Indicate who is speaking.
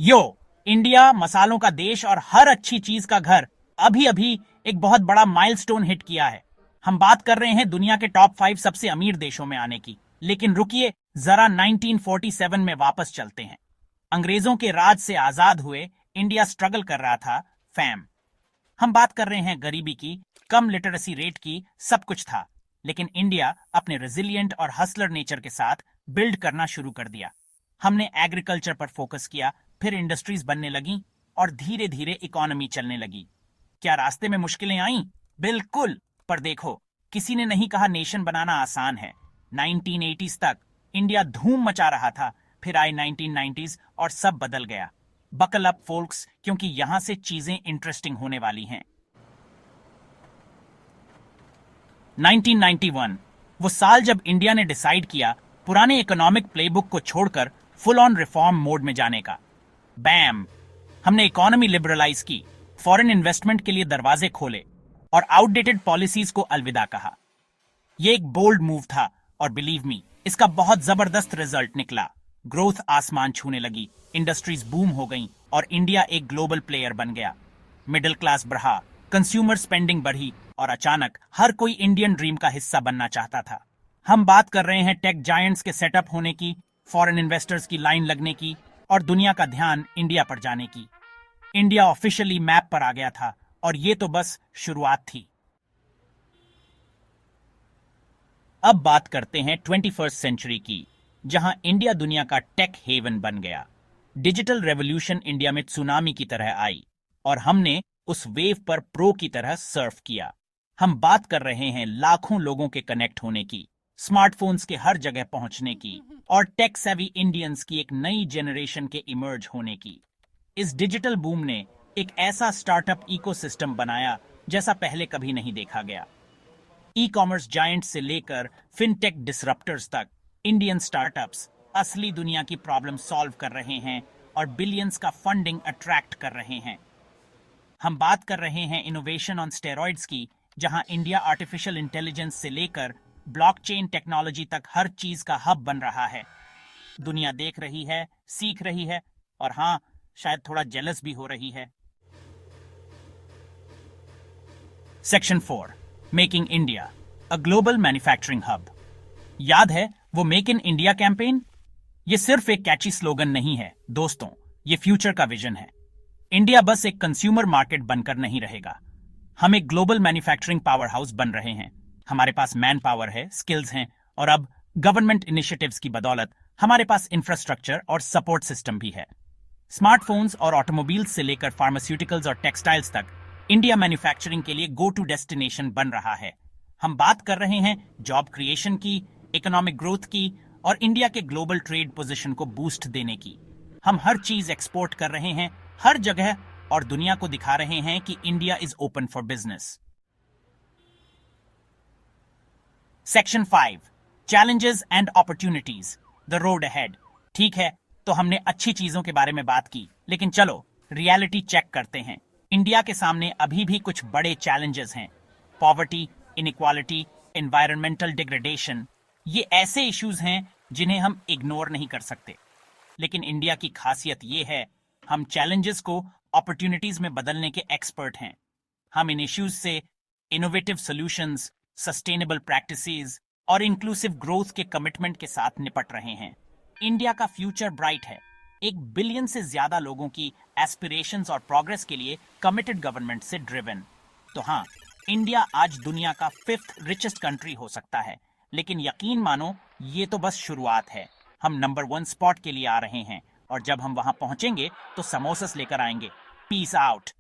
Speaker 1: यो, India मसालों का देश और हर अच्छी चीज का घर अभी अभी एक बहुत बड़ा माइलस्टोन हिट किया है। हम बात कर रहे हैं दुनिया के टॉप 5 सबसे अमीर देशों में आने की। लेकिन रुकिए, जरा 1947 में वापस चलते हैं। अंग्रेजों के राज से आजाद हुए इंडिया स्ट्रगल कर रहा था फैम। हम बात कर रहे हैं गरीबी की, कम लिटरेसी रेट की, सब कुछ था। लेकिन इंडिया अपने रेजिलिएंट और हसलर नेचर के साथ बिल्ड करना शुरू कर दिया। हमने एग्रीकल्चर पर फोकस किया, फिर इंडस्ट्रीज बनने लगी और धीरे धीरे इकोनॉमी चलने लगी। क्या रास्ते में मुश्किलें आईं? बिल्कुल। पर देखो, किसी ने नहीं कहा नेशन बनाना आसान है। 1980s तक इंडिया धूम मचा रहा था, फिर आई 1990s और सब बदल गया। बकल अप फोल्क्स, क्योंकि यहां से चीजें इंटरेस्टिंग होने वाली हैं। 1991 वो साल जब इंडिया ने डिसाइड किया पुराने इकोनॉमिक प्लेबुक को छोड़कर फुल ऑन रिफॉर्म मोड में जाने का। बैम, हमने इकोनॉमी लिबरलाइज की, फॉरेन इन्वेस्टमेंट के लिए दरवाजे खोले और आउटडेटेड पॉलिसीज को अलविदा कहा। यह एक बोल्ड मूव था और बिलीव मी, इसका बहुत जबरदस्त रिजल्ट निकला। ग्रोथ आसमान छूने लगी, इंडस्ट्रीज बूम हो गईं और इंडिया एक ग्लोबल प्लेयर बन गया। मिडिल क्लास बढ़ा, कंज्यूमर स्पेंडिंग बढ़ी और अचानक हर कोई इंडियन ड्रीम का हिस्सा बनना चाहता था। हम बात कर रहे हैं टेक जायंट्स के सेटअप होने की, फॉरेन इन्वेस्टर्स की लाइन लगने की और दुनिया का ध्यान इंडिया पर जाने की। इंडिया ऑफिशियली मैप पर आ गया था और ये तो बस शुरुआत थी। अब बात करते हैं 21st सेंचुरी की, जहां इंडिया दुनिया का टेक हेवन बन गया। डिजिटल रेवोल्यूशन इंडिया में सुनामी की तरह आई और हमने उस वेव पर प्रो की तरह सर्फ किया। हम बात कर रहे हैं लाखों लोगों के कनेक्ट होने की, स्मार्टफोन्स के हर जगह पहुंचने की और टेक सेवी इंडियंस की एक नई जनरेशन के इमर्ज होने की। इस डिजिटल बूम ने एक ऐसा स्टार्टअप इकोसिस्टम बनाया जैसा पहले कभी नहीं देखा गया। ई कॉमर्स जायंट से लेकर फिनटेक डिसरप्टर्स तक इंडियन स्टार्टअप्स असली दुनिया की प्रॉब्लम सॉल्व कर रहे हैं और बिलियंस का फंडिंग अट्रैक्ट कर रहे हैं। हम बात कर रहे हैं इनोवेशन ऑन स्टेरॉइड्स की, जहां इंडिया आर्टिफिशियल इंटेलिजेंस से लेकर ब्लॉकचेन टेक्नोलॉजी तक हर चीज का हब बन रहा है। दुनिया देख रही है, सीख रही है और हां, शायद थोड़ा जेलस भी हो रही है। Section 4, making India a global manufacturing hub. याद है वो मेक इन इंडिया कैंपेन? ये सिर्फ एक कैची स्लोगन नहीं है दोस्तों, ये फ्यूचर का विजन है। इंडिया बस एक कंज्यूमर मार्केट बनकर नहीं रहेगा, हम एक ग्लोबल मैन्युफैक्चरिंग पावर हाउस बन रहे हैं। हमारे पास मैन पावर है, स्किल्स हैं और अब गवर्नमेंट इनिशिएटिव्स की बदौलत हमारे पास इंफ्रास्ट्रक्चर और सपोर्ट सिस्टम भी है। स्मार्टफोन्स और ऑटोमोबाइल्स से लेकर फार्मास्यूटिकल्स और टेक्सटाइल्स तक इंडिया मैन्युफैक्चरिंग के लिए गो टू डेस्टिनेशन बन रहा है। हम बात कर रहे हैं जॉब क्रिएशन की, इकोनॉमिक ग्रोथ की और इंडिया के ग्लोबल ट्रेड पोजीशन को बूस्ट देने की। हम हर चीज एक्सपोर्ट कर रहे हैं हर जगह और दुनिया को दिखा रहे हैं कि India is open for business. Section 5, challenges and opportunities, the road ahead. ठीक है, तो हमने अच्छी चीजों के बारे में बात की, लेकिन चलो रियलिटी चेक करते हैं। इंडिया के सामने अभी भी कुछ बड़े चैलेंजेस हैं। पॉवर्टी, इनइक्वालिटी, एनवायरमेंटल डिग्रेडेशन, ये ऐसे इश्यूज हैं जिन्हें हम इग्नोर नहीं कर सकते। लेकिन इंडिया की खासियत ये है, हम चैलेंजेस को अपॉर्चुनिटीज में बदलने के एक्सपर्ट हैं। हम इन इश्यूज से इनोवेटिव सॉल्यूशंस, सस्टेनेबल प्रैक्टिसेस और इंक्लूसिव ग्रोथ के कमिटमेंट के साथ निपट रहे हैं। इंडिया का फ्यूचर ब्राइट है, 1 बिलियन से ज्यादा लोगों की एस्पिरेशंस और प्रोग्रेस के लिए कमिटेड गवर्नमेंट से ड्रिवन। तो हाँ, इंडिया आज दुनिया का 5th रिचेस्ट कंट्री हो सकता है, लेकिन यकीन मानो ये तो बस शुरुआत है। हम नंबर 1 स्पॉट के लिए आ रहे हैं और जब हम वहां पहुंचेंगे तो समोसस लेकर आएंगे। Peace out.